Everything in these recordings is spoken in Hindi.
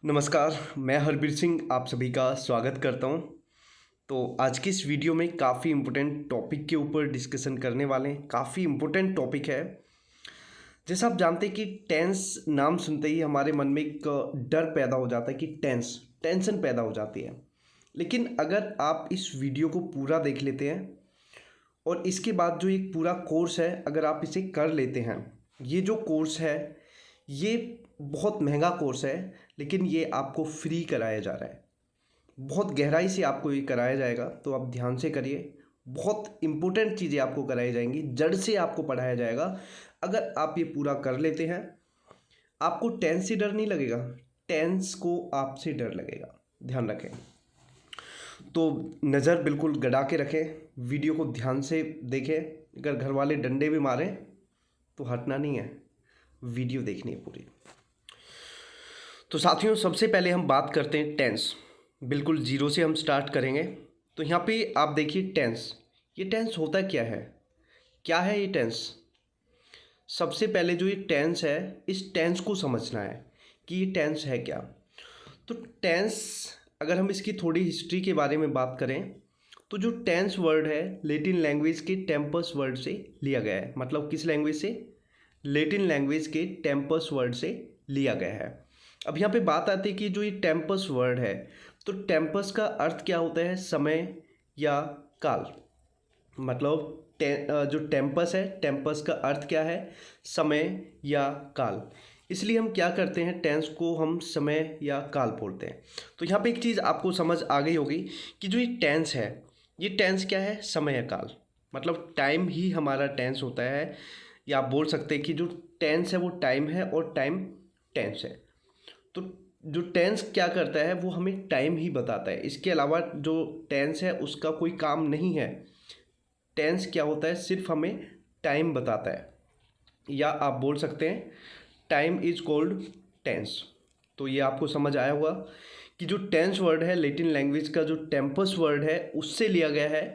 नमस्कार, मैं हरबीर सिंह आप सभी का स्वागत करता हूँ। तो आज की इस वीडियो में काफ़ी इम्पोर्टेंट टॉपिक के ऊपर डिस्कशन करने वाले हैं। काफ़ी इम्पोर्टेंट टॉपिक है। जैसा आप जानते हैं कि टेंस नाम सुनते ही हमारे मन में एक डर पैदा हो जाता है कि टेंशन पैदा हो जाती है। लेकिन अगर आप इस वीडियो को पूरा देख लेते हैं और इसके बाद जो एक पूरा कोर्स है अगर आप इसे कर लेते हैं, ये जो कोर्स है ये बहुत महंगा कोर्स है, लेकिन ये आपको फ्री कराया जा रहा है। बहुत गहराई से आपको ये कराया जाएगा, तो आप ध्यान से करिए। बहुत इम्पोर्टेंट चीज़ें आपको कराई जाएंगी, जड़ से आपको पढ़ाया जाएगा। अगर आप ये पूरा कर लेते हैं, आपको टेंस से डर नहीं लगेगा, टेंस को आपसे डर लगेगा। ध्यान रखें। तो नज़र बिल्कुल गड़ा के रखें, वीडियो को ध्यान से देखें। अगर घर वाले डंडे भी मारें तो हटना नहीं है, वीडियो देखनी है पूरी। तो साथियों, सबसे पहले हम बात करते हैं टेंस। बिल्कुल ज़ीरो से हम स्टार्ट करेंगे। तो यहाँ पे आप देखिए टेंस। ये टेंस होता क्या है? क्या है ये टेंस? सबसे पहले जो ये टेंस है, इस टेंस को समझना है कि ये टेंस है क्या। तो टेंस, अगर हम इसकी थोड़ी हिस्ट्री के बारे में बात करें, तो जो टेंस वर्ड है लैटिन लैंग्वेज के टेम्पस वर्ड से लिया गया है। मतलब किस लैंग्वेज से? लैटिन लैंग्वेज के टेम्पस वर्ड से लिया गया है। अब यहाँ पे बात आती है कि जो ये टेम्पस वर्ड है, तो टेम्पस का अर्थ क्या होता है? समय या काल। मतलब जो टेम्पस है, टेम्पस का अर्थ क्या है? समय या काल। इसलिए हम क्या करते हैं, टेंस को हम समय या काल बोलते हैं। तो यहाँ पे एक चीज़ आपको समझ आ गई होगी कि जो ये टेंस है, ये टेंस क्या है? समय या काल। मतलब टाइम ही हमारा टेंस होता है, या आप बोल सकते हैं कि जो टेंस है वो टाइम है और टाइम टेंस है। तो जो टेंस क्या करता है, वो हमें टाइम ही बताता है। इसके अलावा जो टेंस है उसका कोई काम नहीं है। टेंस क्या होता है? सिर्फ हमें टाइम बताता है, या आप बोल सकते हैं टाइम इज कॉल्ड टेंस। तो ये आपको समझ आया होगा कि जो टेंस वर्ड है लैटिन लैंग्वेज का जो टेम्पस वर्ड है उससे लिया गया है।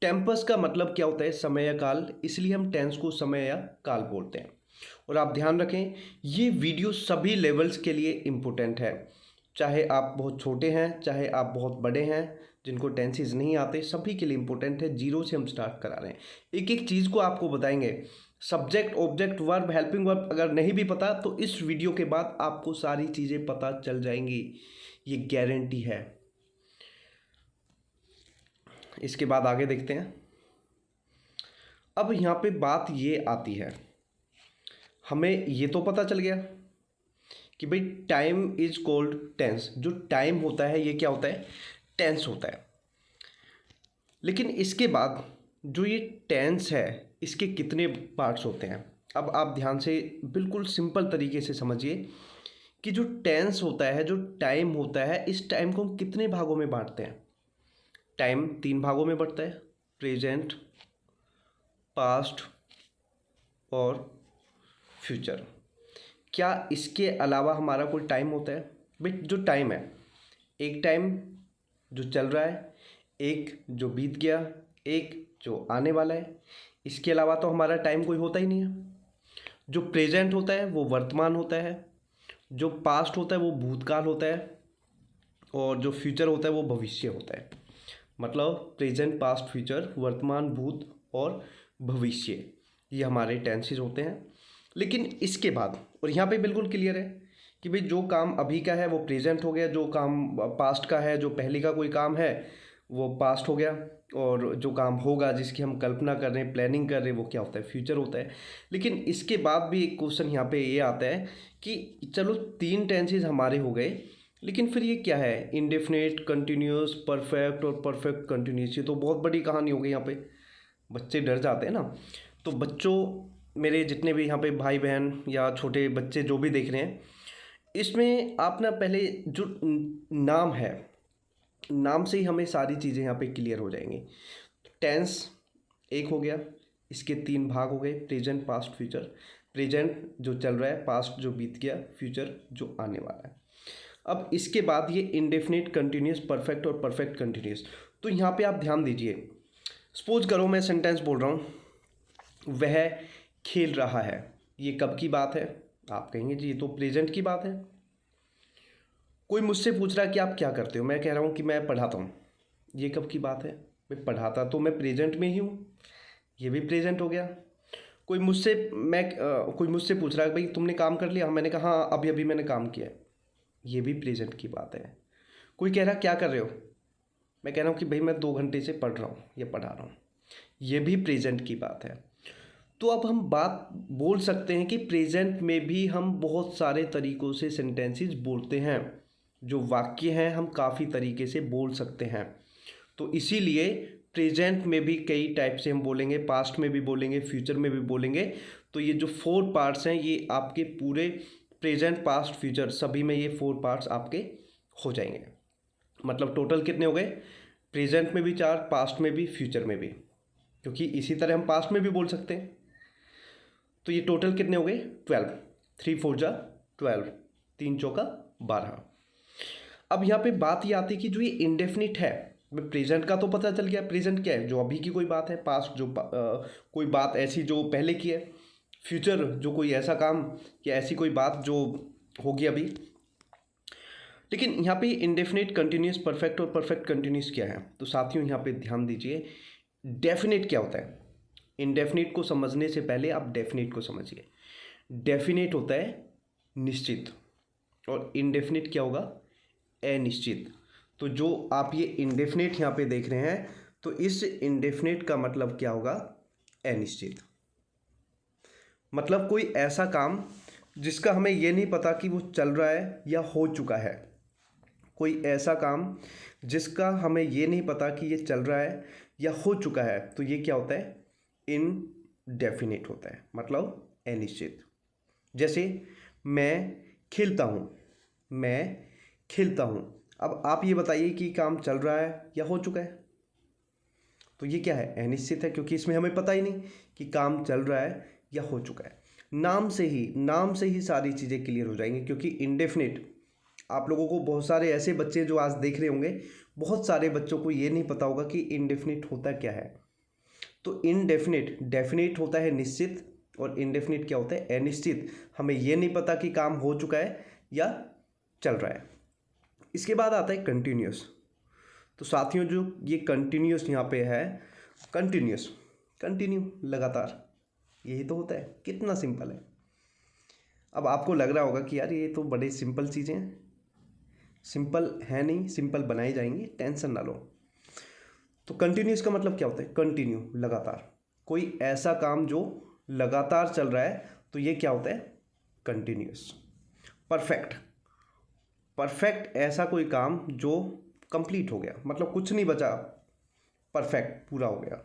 टेम्पस का मतलब क्या होता है? समय या काल। इसलिए हम टेंस को समय या काल बोलते हैं। और आप ध्यान रखें, ये वीडियो सभी लेवल्स के लिए इम्पोर्टेंट है। चाहे आप बहुत छोटे हैं, चाहे आप बहुत बड़े हैं, जिनको टेंसेस नहीं आते, सभी के लिए इम्पोर्टेंट है। जीरो से हम स्टार्ट करा रहे हैं। एक एक चीज़ को आपको बताएंगे। Subject, object, verb, helping verb अगर नहीं भी पता तो इस वीडियो के बाद आपको सारी चीज़ें पता चल जाएंगी, ये गारंटी है। इसके बाद आगे देखते हैं। अब यहाँ पे बात ये आती है, हमें ये तो पता चल गया कि भाई टाइम इज कॉल्ड टेंस। जो टाइम होता है ये क्या होता है? टेंस होता है। लेकिन इसके बाद जो ये टेंस है, इसके कितने पार्ट्स होते हैं? अब आप ध्यान से बिल्कुल सिंपल तरीके से समझिए कि जो टेंस होता है, जो टाइम होता है, इस टाइम को हम कितने भागों में बांटते हैं? टाइम तीन भागों में बढ़ता है, प्रेजेंट, पास्ट और फ्यूचर। क्या इसके अलावा हमारा कोई टाइम होता है? भाई जो टाइम है, एक टाइम जो चल रहा है, एक जो बीत गया, एक जो आने वाला है। इसके अलावा तो हमारा टाइम कोई होता ही नहीं है। जो प्रेजेंट होता है वो वर्तमान होता है, जो पास्ट होता है वो भूतकाल होता है, और जो फ्यूचर होता है वो भविष्य होता है। मतलब प्रेजेंट, पास्ट, फ्यूचर, वर्तमान, भूत और भविष्य, ये हमारे टेंसेज होते हैं। लेकिन इसके बाद, और यहाँ पे बिल्कुल क्लियर है कि भाई जो काम अभी का है वो प्रेजेंट हो गया, जो काम पास्ट का है, जो पहले का कोई काम है वो पास्ट हो गया, और जो काम होगा जिसकी हम कल्पना कर रहे हैं, प्लानिंग कर रहे हैं, वो क्या होता है? फ्यूचर होता है। लेकिन इसके बाद भी एक क्वेश्चन यहाँ पे ये आता है कि चलो तीन टेंसेज हमारे हो गए, लेकिन फिर ये क्या है? इंडेफिनिट, कंटिन्यूस, परफेक्ट और परफेक्ट कंटिन्यूस। ये तो बहुत बड़ी कहानी हो गई। यहाँ पे बच्चे डर जाते हैं ना। तो बच्चों, मेरे जितने भी यहाँ पे भाई बहन या छोटे बच्चे जो भी देख रहे हैं, इसमें आप ना पहले जो नाम है, नाम से ही हमें सारी चीज़ें यहाँ पे क्लियर हो जाएंगी। टेंस एक हो गया, इसके तीन भाग हो गए, प्रेजेंट, पास्ट, फ्यूचर। प्रेजेंट जो चल रहा है, पास्ट जो बीत गया, फ्यूचर जो आने वाला है। अब इसके बाद ये इंडेफिनिट, कंटिन्यूस, परफेक्ट और परफेक्ट कंटिन्यूस। तो यहाँ पे आप ध्यान दीजिए। सपोज करो मैं सेंटेंस बोल रहा हूँ, वह खेल रहा है। ये कब की बात है? आप कहेंगे जी ये तो प्रेजेंट की बात है। कोई मुझसे पूछ रहा है कि आप क्या करते हो, मैं कह रहा हूँ कि मैं पढ़ाता हूँ। ये कब की बात है? मैं पढ़ाता तो मैं प्रेजेंट में ही हूँ, ये भी प्रेजेंट हो गया। कोई मुझसे पूछ रहा है भाई तुमने काम कर लिया, मैंने कहा हाँ अभी अभी मैंने काम किया है, ये भी प्रेजेंट की बात है। कोई कह रहा क्या कर रहे हो, मैं कह रहा हूँ कि भाई मैं 2 घंटे से पढ़ रहा हूँ या पढ़ा रहा हूँ, ये भी प्रेजेंट की बात है। तो अब हम बात बोल सकते हैं कि प्रेजेंट में भी हम बहुत सारे तरीक़ों से सेंटेंसेस बोलते हैं, जो वाक्य हैं हम काफ़ी तरीके से बोल सकते हैं। तो इसीलिए प्रेजेंट में भी कई टाइप से हम बोलेंगे, पास्ट में भी बोलेंगे, फ्यूचर में भी बोलेंगे। तो ये जो 4 पार्ट्स हैं ये आपके पूरे प्रेजेंट, पास्ट, फ्यूचर सभी में ये 4 पार्ट्स आपके हो जाएंगे। मतलब टोटल कितने हो गए? प्रेजेंट में भी 4, पास्ट में भी, फ्यूचर में भी, क्योंकि इसी तरह हम पास्ट में भी बोल सकते हैं। तो ये टोटल कितने हो गए? 12। 3 4 जा 12, 3 चौका 12। अब यहाँ पे बात ये आती है कि जो ये इंडेफिनिट है, प्रेजेंट का तो पता चल गया, प्रेजेंट क्या है, जो अभी की कोई बात है, पास्ट जो कोई बात ऐसी जो पहले की है, फ्यूचर जो कोई ऐसा काम या ऐसी कोई बात जो होगी अभी। लेकिन यहाँ पे इंडेफिनिट, कंटिन्यूस, परफेक्ट और परफेक्ट कंटिन्यूस क्या है? तो साथियों यहाँ पे ध्यान दीजिए, डेफिनेट क्या होता है? इंडेफिनिट को समझने से पहले आप डेफिनेट को समझिए। डेफिनेट होता है निश्चित, और इंडेफिनिट क्या होगा? अनिश्चित। तो जो आप ये इंडेफिनिट यहाँ पे देख रहे हैं, तो इस इंडेफिनिट का मतलब क्या होगा? अनिश्चित। मतलब कोई ऐसा काम जिसका हमें ये नहीं पता कि वो चल रहा है या हो चुका है। कोई ऐसा काम जिसका हमें ये नहीं पता कि ये चल रहा है या हो चुका है, तो ये क्या होता है? इनडेफिनिट होता है, मतलब अनिश्चित। जैसे मैं खिलता हूँ, मैं खिलता हूँ। अब आप ये बताइए कि काम चल रहा है या हो चुका है? तो ये क्या है? अनिश्चित है, क्योंकि इसमें हमें पता ही नहीं कि काम चल रहा है या हो चुका है। नाम से ही सारी चीज़ें क्लियर हो जाएंगी, क्योंकि इंडेफिनिट, आप लोगों को बहुत सारे ऐसे बच्चे जो आज देख रहे होंगे, बहुत सारे बच्चों को ये नहीं पता होगा कि इंडेफिनिट होता क्या है। तो इनडेफिनिट, डेफिनिट होता है निश्चित, और इनडेफिनिट क्या होता है? अनिश्चित। हमें ये नहीं पता कि काम हो चुका है या चल रहा है। इसके बाद आता है कंटिन्यूस। तो साथियों जो ये कंटिन्यूस यहाँ पे है, कंटिन्यूस, कंटिन्यू, लगातार, यही तो होता है। कितना सिंपल है। अब आपको लग रहा होगा कि यार ये तो बड़े सिंपल चीज़ें हैं। सिंपल है नहीं, सिंपल बनाई जाएंगी, टेंशन ना लो। तो कंटिन्यूस का मतलब क्या होता है? कंटिन्यू, लगातार। कोई ऐसा काम जो लगातार चल रहा है, तो ये क्या होता है? कंटिन्यूस। परफेक्ट, परफेक्ट ऐसा कोई काम जो कंप्लीट हो गया, मतलब कुछ नहीं बचा, परफेक्ट, पूरा हो गया।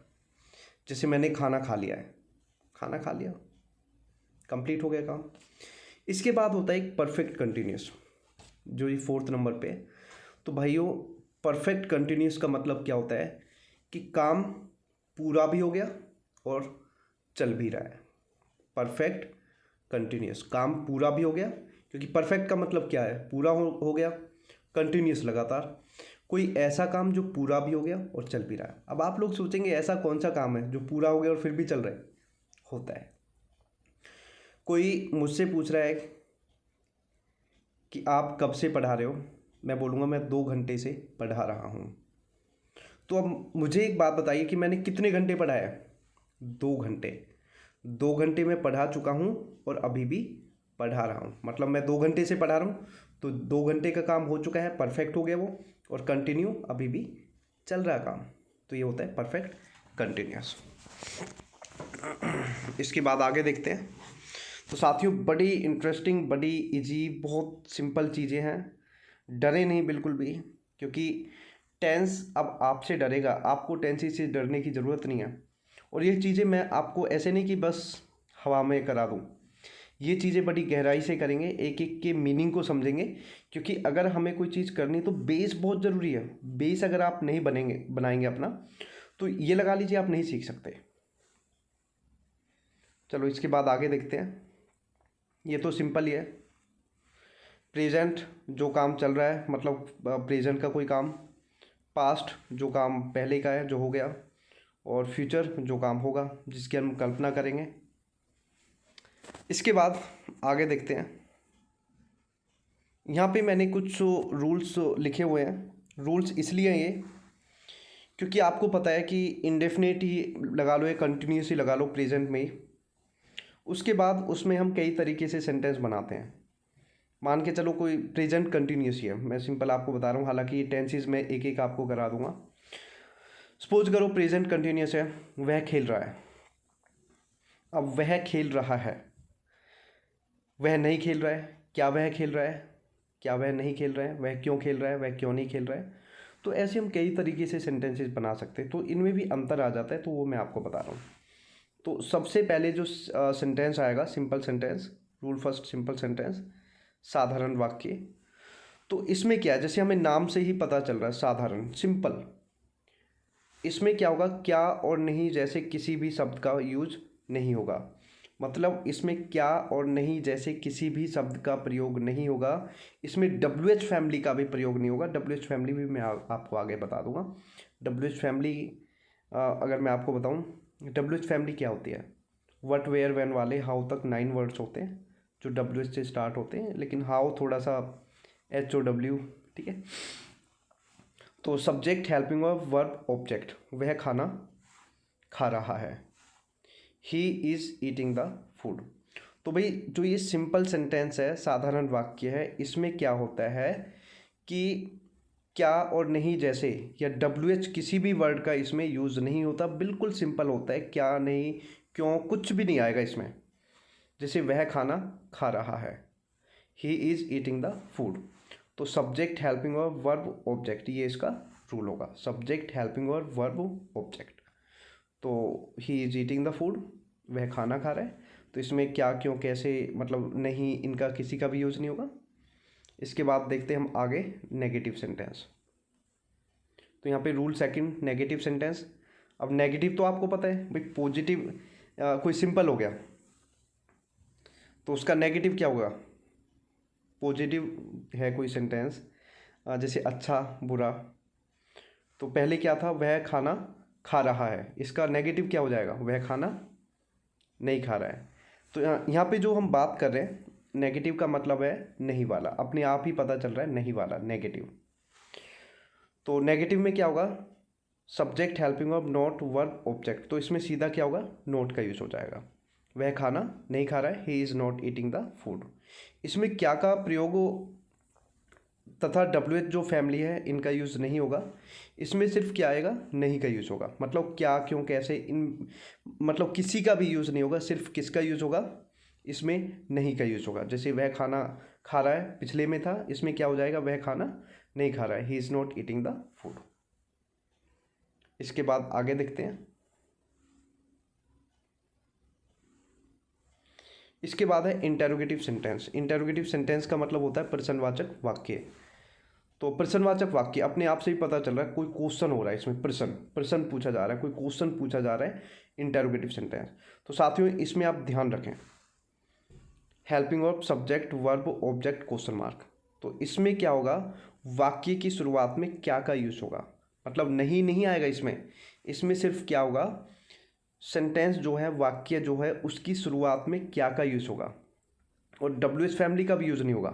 जैसे मैंने खाना खा लिया है, खाना खा लिया, कंप्लीट हो गया काम। इसके बाद होता है एक परफेक्ट कंटिन्यूस, जो ये 4th नंबर पे है। तो भाइयों, परफेक्ट कंटिन्यूस का मतलब क्या होता है? कि काम पूरा भी हो गया और चल भी रहा है। परफेक्ट कंटिन्यूस, काम पूरा भी हो गया, क्योंकि परफेक्ट का मतलब क्या है? पूरा हो गया, कंटिन्यूस, लगातार। कोई ऐसा काम जो पूरा भी हो गया और चल भी रहा है। अब आप लोग सोचेंगे ऐसा कौन सा काम है जो पूरा हो गया और फिर भी चल रहा है? होता है। कोई मुझसे पूछ रहा है कि आप कब से पढ़ा रहे हो, मैं बोलूँगा मैं 2 घंटे से पढ़ा रहा हूँ। तो अब मुझे एक बात बताइए कि मैंने कितने घंटे पढ़ा है? 2 घंटे। 2 घंटे में पढ़ा चुका हूँ और अभी भी पढ़ा रहा हूँ, मतलब मैं 2 घंटे से पढ़ा रहा हूँ, तो 2 घंटे का काम हो चुका है, परफेक्ट हो गया वो, और कंटिन्यू, अभी भी चल रहा काम। तो ये होता है परफेक्ट कंटिन्यूस। इसके बाद आगे देखते हैं। तो साथियों बड़ी इंटरेस्टिंग, बड़ी इजी, बहुत सिंपल चीज़ें हैं। डरे नहीं बिल्कुल भी, क्योंकि टेंस अब आपसे डरेगा, आपको टेंस से डरने की ज़रूरत नहीं है। और ये चीज़ें मैं आपको ऐसे नहीं कि बस हवा में करा दूँ, ये चीज़ें बड़ी गहराई से करेंगे, एक एक के मीनिंग को समझेंगे। क्योंकि अगर हमें कोई चीज़ करनी तो बेस बहुत ज़रूरी है। बेस अगर आप नहीं बनाएंगे अपना, तो ये लगा लीजिए आप नहीं सीख सकते। चलो इसके बाद आगे देखते हैं। ये तो सिंपल ही है। प्रेजेंट जो काम चल रहा है, मतलब प्रेजेंट का कोई काम। पास्ट जो काम पहले का है, जो हो गया। और फ्यूचर जो काम होगा, जिसकी हम कल्पना करेंगे। इसके बाद आगे देखते हैं। यहाँ पे मैंने कुछ रूल्स लिखे हुए हैं। रूल्स इसलिए हैं ये क्योंकि आपको पता है कि इंडेफिनिट ही लगा लो या कंटिन्यूस ही लगा लो प्रेजेंट में ही, उसके बाद उसमें हम कई तरीके से सेंटेंस बनाते हैं। मान के चलो कोई प्रेजेंट कंटिन्यूस ही है, मैं सिंपल आपको बता रहा हूँ, हालांकि ये टेंसेस में एक एक आपको करा दूंगा। सपोज करो प्रेजेंट कंटिन्यूस है, वह खेल रहा है। अब वह खेल रहा है, वह नहीं खेल रहा है, क्या वह खेल रहा है, क्या वह नहीं खेल रहा है, वह क्यों खेल रहा है, वह क्यों नहीं खेल रहा है। तो ऐसे हम कई तरीके से सेंटेंसेस बना सकते हैं, तो इनमें भी अंतर आ जाता है, तो वो मैं आपको बता रहा हूँ। तो सबसे पहले जो सेंटेंस आएगा simple sentence, rule first simple sentence, साधारण वाक्य। तो इसमें क्या है, जैसे हमें नाम से ही पता चल रहा है साधारण सिंपल, इसमें क्या होगा, क्या और नहीं जैसे किसी भी शब्द का यूज नहीं होगा। मतलब इसमें क्या और नहीं जैसे किसी भी शब्द का प्रयोग नहीं होगा। इसमें WH फैमिली का भी प्रयोग नहीं होगा। WH फैमिली भी मैं आपको आगे बता दूंगा। WH फैमिली अगर मैं आपको बताऊं, WH फैमिली क्या होती है, वट वेयर वैन वाले हाउ तक 9 वर्ड्स होते हैं जो WH से स्टार्ट होते हैं, लेकिन हाउ थोड़ा सा HOW, ठीक है। तो subject, helping verb, verb, object, वह खाना खा रहा है, he is eating the food. तो भाई जो ये सिंपल सेंटेंस है, साधारण वाक्य है, इसमें क्या होता है कि क्या और नहीं जैसे या WH किसी भी वर्ड का इसमें यूज़ नहीं होता, बिल्कुल सिंपल होता है। क्या, नहीं, क्यों, कुछ भी नहीं आएगा इसमें। जैसे वह खाना खा रहा है, he is eating the food. तो subject, helping verb, verb, object, ये इसका रूल होगा। Subject, helping verb, verb, object. तो he is eating the food, वह खाना खा रहा है। तो इसमें क्या, क्यों, कैसे, मतलब नहीं, इनका किसी का भी यूज़ नहीं होगा। इसके बाद देखते हैं हम आगे नेगेटिव सेंटेंस। तो यहाँ पे रूल सेकंड, नेगेटिव सेंटेंस। अब नेगेटिव तो आपको पता है भाई, पॉजिटिव कोई सिंपल हो गया तो उसका नेगेटिव क्या होगा। पॉजिटिव है कोई सेंटेंस, जैसे अच्छा, बुरा, तो पहले क्या था, वह खाना खा रहा है, इसका नेगेटिव क्या हो जाएगा, वह खाना नहीं खा रहा है। तो यहाँ पे जो हम बात कर रहे हैं, नेगेटिव का मतलब है नहीं वाला, अपने आप ही पता चल रहा है नहीं वाला, नेगेटिव। तो नेगेटिव में क्या होगा, subject, helping verb, not, verb, object. तो इसमें सीधा क्या होगा, नॉट का यूज हो जाएगा। वह खाना नहीं खा रहा है, he is not eating the food. इसमें क्या का प्रयोग तथा WH जो फैमिली है इनका यूज़ नहीं होगा। इसमें सिर्फ क्या आएगा, नहीं का यूज़ होगा। मतलब क्या, क्यों, कैसे, इन मतलब किसी का भी यूज़ नहीं होगा, सिर्फ किसका यूज़ होगा, इसमें नहीं का यूज़ होगा। जैसे वह खाना खा रहा है, पिछले में था, इसमें क्या हो जाएगा, वह खाना नहीं खा रहा है, he is not eating the food. इसके बाद आगे देखते हैं। इसके बाद है इंटेरोगेटिव सेंटेंस। इंटेरोगेटिव सेंटेंस का मतलब होता है प्रश्नवाचक वाक्य। तो प्रश्नवाचक वाक्य अपने आप से ही पता चल रहा है कोई क्वेश्चन हो रहा है इसमें, प्रश्न प्रश्न पूछा जा रहा है, कोई क्वेश्चन पूछा जा रहा है, इंटेरोगेटिव सेंटेंस। तो साथियों इसमें आप ध्यान रखें, helping verb, subject, verb, object, question mark. तो इसमें क्या होगा, वाक्य की शुरुआत में क्या का यूज होगा, मतलब नहीं नहीं आएगा इसमें। इसमें सिर्फ क्या होगा, सेंटेंस जो है, वाक्य जो है, उसकी शुरुआत में क्या का यूज होगा, और WH फैमिली का भी यूज नहीं होगा।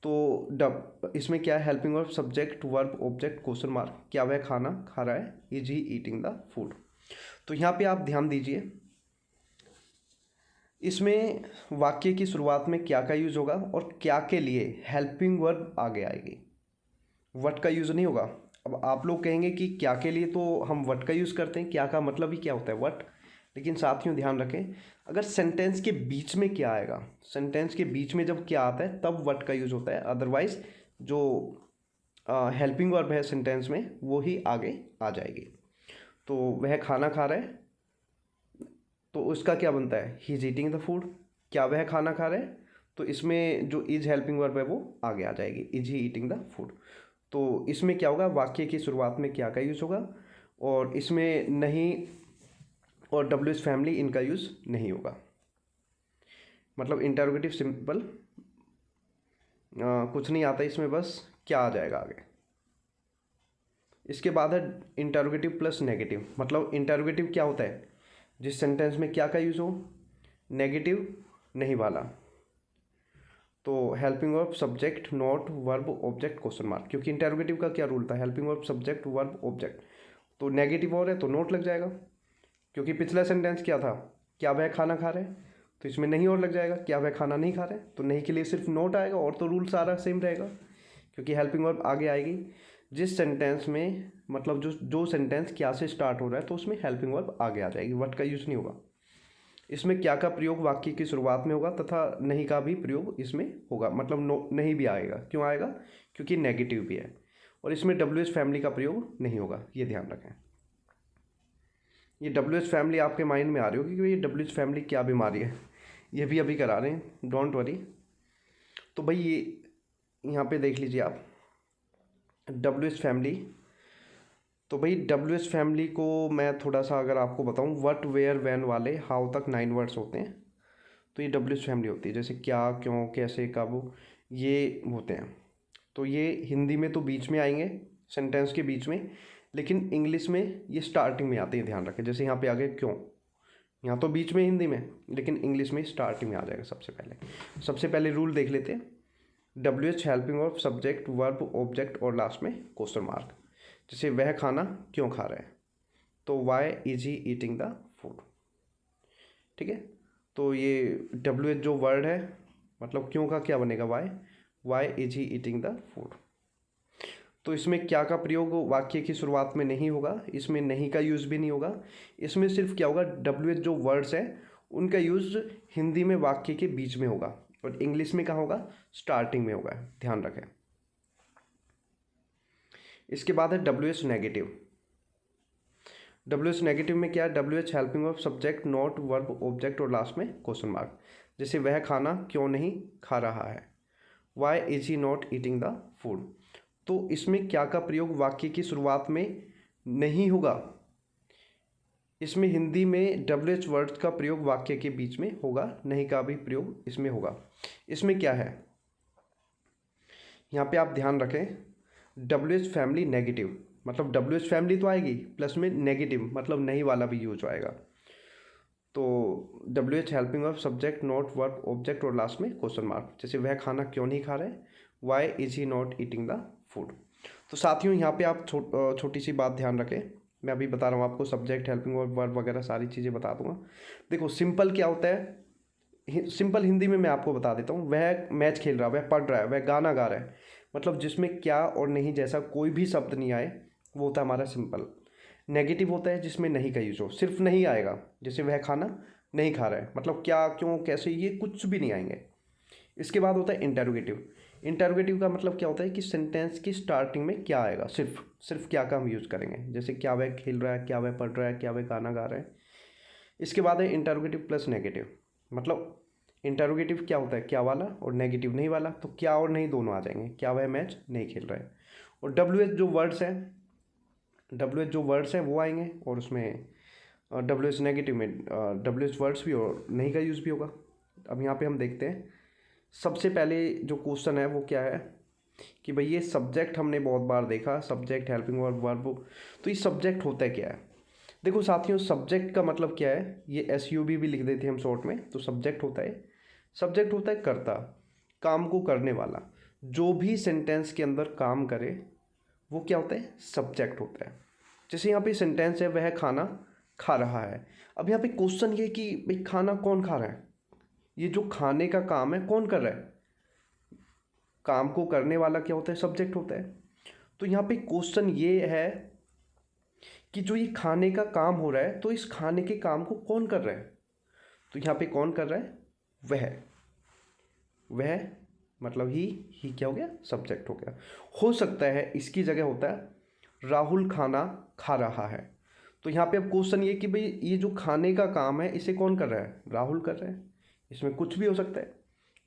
तो इसमें क्या है, helping verb, subject, verb, object, question mark, क्या वह खाना खा रहा है, is he eating the food. तो यहाँ पे आप ध्यान दीजिए, इसमें वाक्य की शुरुआत में क्या का यूज होगा और क्या के लिए हेल्पिंग वर्ब आगे आएगी, वट का यूज नहीं होगा। अब आप लोग कहेंगे कि क्या के लिए तो हम वट का यूज करते हैं, क्या का मतलब ही क्या होता है, वट। लेकिन साथियों ध्यान रखें, अगर सेंटेंस के बीच में क्या आएगा, सेंटेंस के बीच में जब क्या आता है तब वट का यूज होता है, अदरवाइज जो हेल्पिंग वर्ब है सेंटेंस में वो ही आगे आ जाएगी। तो वह खाना खा रहा है, तो उसका क्या बनता है, he is eating the food. क्या वह खाना खा रहा है, तो इसमें जो इज हेल्पिंग वर्ब है वो आगे आ जाएगी, is he eating the food. तो इसमें क्या होगा, वाक्य की शुरुआत में क्या का यूज होगा, और इसमें नहीं और WH फैमिली इनका यूज़ नहीं होगा। मतलब इंटरोगेटिव सिंपल, कुछ नहीं आता इसमें, बस क्या आ जाएगा आगे। इसके बाद है इंटरोगेटिव प्लस नेगेटिव। मतलब इंटरोगेटिव क्या होता है, जिस सेंटेंस में क्या का यूज़ हो, नेगेटिव नहीं वाला। तो helping verb subject not verb object question mark, क्योंकि इंटेरोगेटिव का क्या रूल था, helping verb subject verb object, तो नेगेटिव और है तो नोट लग जाएगा, क्योंकि पिछला सेंटेंस क्या था, क्या वह खाना खा रहे हैं, तो इसमें नहीं और लग जाएगा, क्या वह खाना नहीं खा रहे, तो नहीं के लिए सिर्फ नोट आएगा, और तो रूल सारा सेम रहेगा, क्योंकि हेल्पिंग वर्ब आगे आएगी जिस सेंटेंस में, मतलब जो सेंटेंस क्या से स्टार्ट हो रहा है तो उसमें हेल्पिंग वर्ब आगे आ जाएगी, व्हाट का यूज़ नहीं होगा। इसमें क्या का प्रयोग वाक्य की शुरुआत में होगा तथा नहीं का भी प्रयोग इसमें होगा, मतलब नहीं भी आएगा, क्यों आएगा, क्योंकि नेगेटिव भी है, और इसमें WH फैमिली का प्रयोग नहीं होगा, ये ध्यान रखें। ये WH फैमिली आपके माइंड में आ रही होगी कि ये WH फैमिली क्या बीमारी है, ये भी अभी करा रहे हैं, डोंट वरी। तो भाई ये यहाँ पे देख लीजिए आप WH फैमिली, तो भाई WH फैमिली को मैं थोड़ा सा अगर आपको बताऊं, व्हाट वेयर व्हेन वाले हाउ तक 9 वर्ड्स होते हैं, तो ये WH फैमिली होती है, जैसे क्या, क्यों, कैसे, कब, ये होते हैं। तो ये हिंदी में तो बीच में आएंगे, सेंटेंस के बीच में, लेकिन इंग्लिश में ये स्टार्टिंग में आते हैं, ध्यान रखें। जैसे यहाँ पे आ गए क्यों, यहाँ तो बीच में हिंदी में, लेकिन इंग्लिश में स्टार्टिंग में आ जाएगा। सबसे पहले रूल देख लेते हैं, WH helping verb subject verb object और लास्ट में क्वेश्चन मार्क। जैसे वह खाना क्यों खा रहा है, तो why is he eating the food, ठीक है। तो ये WH जो वर्ड है, मतलब क्यों का क्या बनेगा, why is he eating the food. तो इसमें क्या का प्रयोग वाक्य की शुरुआत में नहीं होगा, इसमें नहीं का यूज़ भी नहीं होगा, इसमें सिर्फ क्या होगा, WH जो वर्ड्स हैं उनका यूज़ हिंदी में वाक्य के बीच में होगा, और इंग्लिश में कहाँ होगा, स्टार्टिंग में होगा, ध्यान रखें। इसके बाद है WH नेगेटिव। WH नेगेटिव में क्या है, WH helping verb subject not verb object और लास्ट में क्वेश्चन मार्क। जैसे वह खाना क्यों नहीं खा रहा है, why is he not eating the food. तो इसमें क्या का प्रयोग वाक्य की शुरुआत में नहीं होगा, इसमें हिंदी में WH वर्ड्स का प्रयोग वाक्य के बीच में होगा, नहीं का भी प्रयोग इसमें होगा। इसमें क्या है, यहाँ पे आप ध्यान रखें, WH फैमिली नेगेटिव, मतलब WH फैमिली तो आएगी, प्लस में नेगेटिव मतलब नहीं वाला भी यूज आएगा। तो WH helping verb subject not verb object और लास्ट में क्वेश्चन मार्क। जैसे वह खाना क्यों नहीं खा रहे, why is he not eating the food. तो साथियों यहाँ पे आप छोटी सी बात ध्यान रखें, मैं अभी बता रहा हूँ आपको, सब्जेक्ट हेल्पिंग वर्ब वर्ब वगैरह सारी चीज़ें बता दूंगा। देखो सिंपल क्या होता है, सिंपल हिंदी में मैं आपको बता देता हूँ, वह मैच खेल रहा है, वह पढ़ रहा है, वह गाना गा रहा है, मतलब जिसमें क्या और नहीं जैसा कोई भी शब्द नहीं आए वो होता है हमारा सिंपल। नेगेटिव होता है जिसमें नहीं का यूज हो, सिर्फ नहीं आएगा, जैसे वह खाना नहीं खा रहा है, मतलब क्या, क्यों, कैसे, ये कुछ भी नहीं आएंगे। इसके बाद होता है इंटेरोगेटिव। इंटेरोगेटिव का मतलब क्या होता है कि सेंटेंस की स्टार्टिंग में क्या आएगा, सिर्फ क्या का हम यूज़ करेंगे, जैसे क्या वह खेल रहा है, क्या वह पढ़ रहा है, क्या वह गाना गा रहा है। इसके बाद है इंटेरोगेटिव प्लस नेगेटिव, मतलब इंटेरोगेटिव क्या होता है, क्या वाला, और नेगेटिव नहीं वाला, तो क्या और नहीं दोनों आ जाएंगे, क्या वह मैच नहीं खेल रहा है। और WH जो वर्ड्स हैं वो आएंगे, और उसमें WH नेगेटिव में WH वर्ड्स भी और नहीं का यूज़ भी होगा। अब यहाँ पे हम देखते हैं, सबसे पहले जो क्वेश्चन है वो क्या है कि भाई ये सब्जेक्ट हमने बहुत बार देखा, सब्जेक्ट हेल्पिंग वर्ब वर्ब, तो ये सब्जेक्ट होता है क्या है। देखो साथियों, सब्जेक्ट का मतलब क्या है, ये SUB भी लिख देते हैं हम शॉर्ट में। तो सब्जेक्ट होता है कर्ता, काम को करने वाला, जो भी सेंटेंस के अंदर काम करे वो क्या होता है, सब्जेक्ट होता है। जैसे यहाँ पे सेंटेंस है, वह खाना खा रहा है। अब यहाँ पे क्वेश्चन ये कि भाई खाना कौन खा रहा है, ये जो खाने का काम है कौन कर रहा है, काम को करने वाला क्या होता है, सब्जेक्ट होता है। तो यहाँ पे क्वेश्चन ये है कि जो ये खाने का काम हो रहा है, तो इस खाने के काम को कौन कर रहा है, तो यहाँ पे कौन कर रहा है, वह मतलब ही क्या हो गया, सब्जेक्ट हो गया। हो सकता है इसकी जगह होता है राहुल खाना खा रहा है। तो यहाँ पे अब क्वेश्चन ये कि भाई ये जो खाने का काम है इसे कौन कर रहा है, राहुल कर रहा है। इसमें कुछ भी हो सकता है।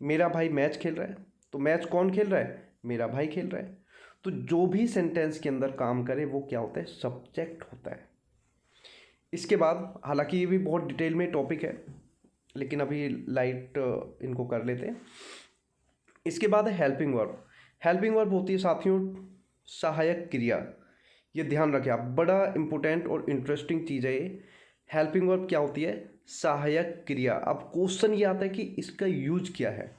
मेरा भाई मैच खेल रहा है, तो मैच कौन खेल रहा है, मेरा भाई खेल रहा है। तो जो भी सेंटेंस के अंदर काम करे वो क्या होता है, सब्जेक्ट होता है। इसके बाद, हालांकि ये भी बहुत डिटेल में टॉपिक है, लेकिन अभी लाइट इनको कर लेते हैं। इसके बाद है हेल्पिंग वर्ब। हेल्पिंग वर्ब होती है साथियों सहायक क्रिया। ये ध्यान रखें आप, बड़ा इंपॉर्टेंट और इंटरेस्टिंग चीज़ है ये। हेल्पिंग वर्ब क्या होती है, सहायक क्रिया। अब क्वेश्चन ये आता है कि इसका यूज क्या है।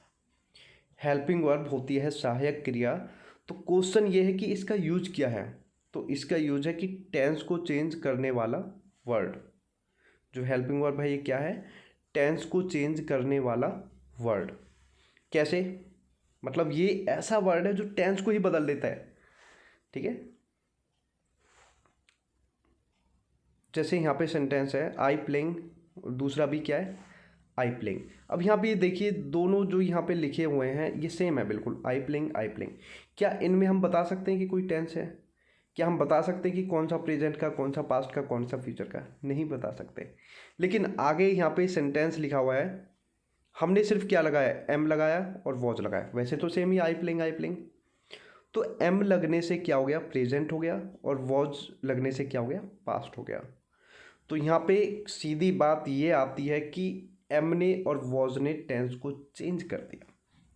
हेल्पिंग वर्ब होती है सहायक क्रिया। तो क्वेश्चन ये है कि इसका यूज क्या है। तो इसका यूज है कि टेंस को चेंज करने वाला वर्ड। जो हेल्पिंग वर्ब है ये क्या है, टेंस को चेंज करने वाला वर्ड। कैसे, मतलब ये ऐसा वर्ड है जो टेंस को ही बदल देता है। ठीक है, जैसे यहाँ पे सेंटेंस है आई प्लेइंग, दूसरा भी क्या है आई प्लेइंग। अब यहाँ पे ये देखिए दोनों जो यहाँ पे लिखे हुए हैं ये सेम है बिल्कुल, आई प्लेइंग आई प्लेइंग। क्या इनमें हम बता सकते हैं कि कोई टेंस है? क्या हम बता सकते हैं कि कौन सा प्रेजेंट का, कौन सा पास्ट का, कौन सा फ्यूचर का? नहीं बता सकते। लेकिन आगे यहाँ पे सेंटेंस लिखा हुआ है, हमने सिर्फ क्या लगाया, एम लगाया और वॉज लगाया। वैसे तो same he I playing I playing. तो एम लगने से क्या हो गया, प्रेजेंट हो गया, और वॉज लगने से क्या हो गया, पास्ट हो गया। तो यहाँ पे सीधी बात ये आती है कि एम ने और वॉज ने टेंस को चेंज कर दिया।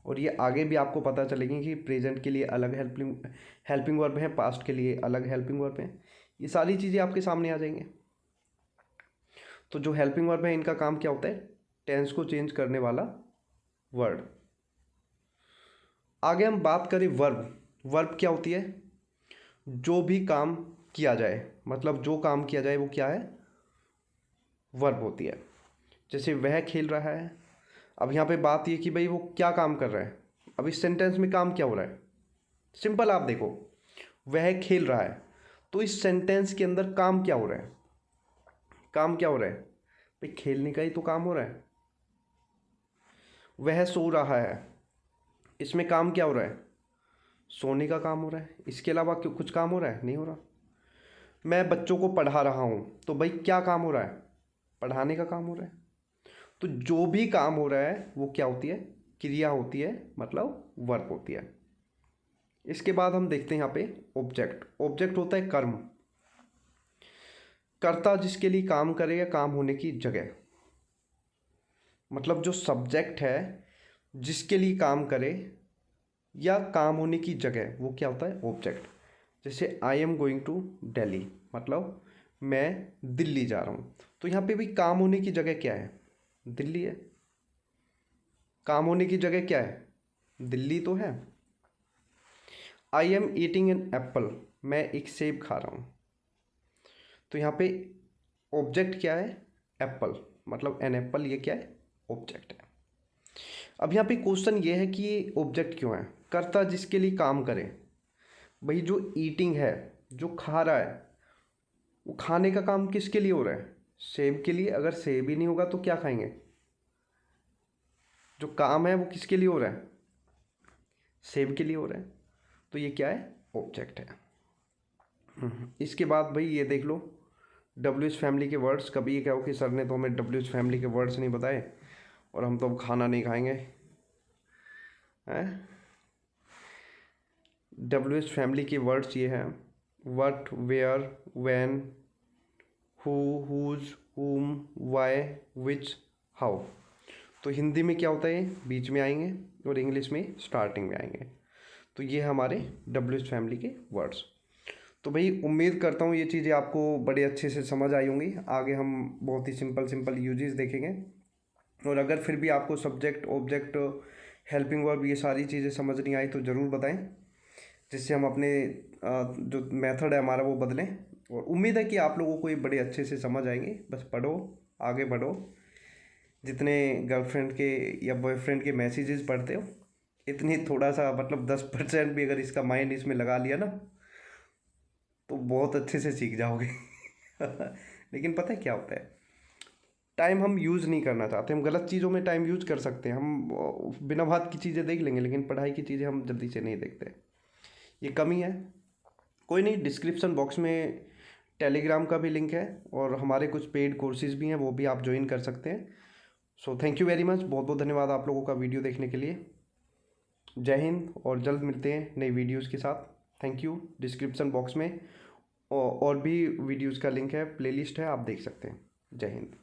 और ये आगे भी आपको पता चलेगी कि प्रेजेंट के लिए अलग हेल्पिंग वर्ब है, पास्ट के लिए अलग हेल्पिंग वर्ब है। ये सारी चीज़ें आपके सामने आ जाएंगे। तो जो हेल्पिंग वर्ब है इनका काम क्या होता है, टेंस को चेंज करने वाला वर्ड। आगे हम बात करें वर्ब। वर्ब क्या होती है, जो भी काम किया जाए, मतलब जो काम किया जाए वो क्या है, वर्ब होती है। जैसे वह खेल रहा है। अब यहाँ पे बात ये कि भाई वो क्या काम कर रहा है। अब इस सेंटेंस में काम क्या हो रहा है, सिंपल आप देखो, वह खेल रहा है। तो इस सेंटेंस के अंदर काम क्या हो रहा है, काम क्या हो रहा है भाई, खेलने का ही तो काम हो रहा है। वह सो रहा है, इसमें काम क्या हो रहा है, सोने का काम हो रहा है। इसके अलावा क्यों कुछ काम हो रहा है, नहीं हो रहा। मैं बच्चों को पढ़ा रहा हूँ, तो भाई क्या काम हो रहा है, पढ़ाने का काम हो रहा है। तो जो भी काम हो रहा है वो क्या होती है, क्रिया होती है, मतलब वर्ब होती है। इसके बाद हम देखते हैं यहाँ पे ऑब्जेक्ट। ऑब्जेक्ट होता है कर्म, कर्ता जिसके लिए काम करे या काम होने की जगह। मतलब जो सब्जेक्ट है जिसके लिए काम करे या काम होने की जगह, वो क्या होता है, ऑब्जेक्ट। जैसे I am going to Delhi, मतलब मैं दिल्ली जा रहा हूँ। तो यहाँ पे भी काम होने की जगह क्या है, दिल्ली है। काम होने की जगह क्या है, दिल्ली तो है। I am eating an apple, मैं एक सेब खा रहा हूँ। तो यहाँ पे ऑब्जेक्ट क्या है, एप्पल, मतलब एन एप्पल, ये क्या है, ऑब्जेक्ट है। अब यहाँ पे क्वेश्चन ये है कि ये ऑब्जेक्ट क्यों है, कर्ता जिसके लिए काम करे। भाई जो ईटिंग है, जो खा रहा है, वो खाने का काम किसके लिए हो रहा है, सेब के लिए। अगर सेब ही नहीं होगा तो क्या खाएंगे। जो काम है वो किसके लिए हो रहा है, सेब के लिए हो रहा है। तो ये क्या है, ऑब्जेक्ट है। इसके बाद भाई ये देख लो, डब्ल्यू एच फैमिली के वर्ड्स। कभी ये कहो कि सर ने तो हमें डब्ल्यू एच फैमिली के वर्ड्स नहीं बताए और हम तो अब खाना नहीं खाएंगे, हैं। डब्ल्यू एच फैमिली के वर्ड्स ये हैं, what, where, when, who, whose, whom, why, which, how. तो हिंदी में क्या होता है, बीच में आएंगे, और इंग्लिश में स्टार्टिंग में आएंगे। तो ये हमारे डब्ल्यू एच फैमिली के वर्ड्स। तो भाई उम्मीद करता हूँ ये चीज़ें आपको बड़े अच्छे से समझ आई होंगी। आगे हम बहुत ही सिंपल यूजेस देखेंगे। और अगर फिर भी आपको सब्जेक्ट, ऑब्जेक्ट, हेल्पिंग वर्ब ये सारी चीज़ें समझ नहीं आई तो ज़रूर बताएं, जिससे हम अपने जो मेथड है हमारा वो बदलें। और उम्मीद है कि आप लोगों को ये बड़े अच्छे से समझ आएंगे। बस पढ़ो, आगे बढ़ो। जितने गर्लफ्रेंड के या बॉयफ्रेंड के मैसेजेस पढ़ते हो, इतनी थोड़ा सा मतलब 10% भी अगर इसका माइंड इसमें लगा लिया ना तो बहुत अच्छे से सीख जाओगे। लेकिन पता है क्या होता है, टाइम हम यूज़ नहीं करना चाहते। हम गलत चीज़ों में टाइम यूज़ कर सकते हैं, हम बिना बात की चीज़ें देख लेंगे, लेकिन पढ़ाई की चीज़ें हम जल्दी से नहीं देखते। ये कमी है। कोई नहीं, डिस्क्रिप्शन बॉक्स में टेलीग्राम का भी लिंक है और हमारे कुछ पेड कोर्सेज भी हैं, वो भी आप ज्वाइन कर सकते हैं। So thank you very much, बहुत बहुत धन्यवाद आप लोगों का वीडियो देखने के लिए। जय हिंद, और जल्द मिलते हैं नई वीडियोज़ के साथ। Thank you. डिस्क्रिप्शन बॉक्स में और भी वीडियोज़ का लिंक है, प्लेलिस्ट है, आप देख सकते हैं। जय हिंद।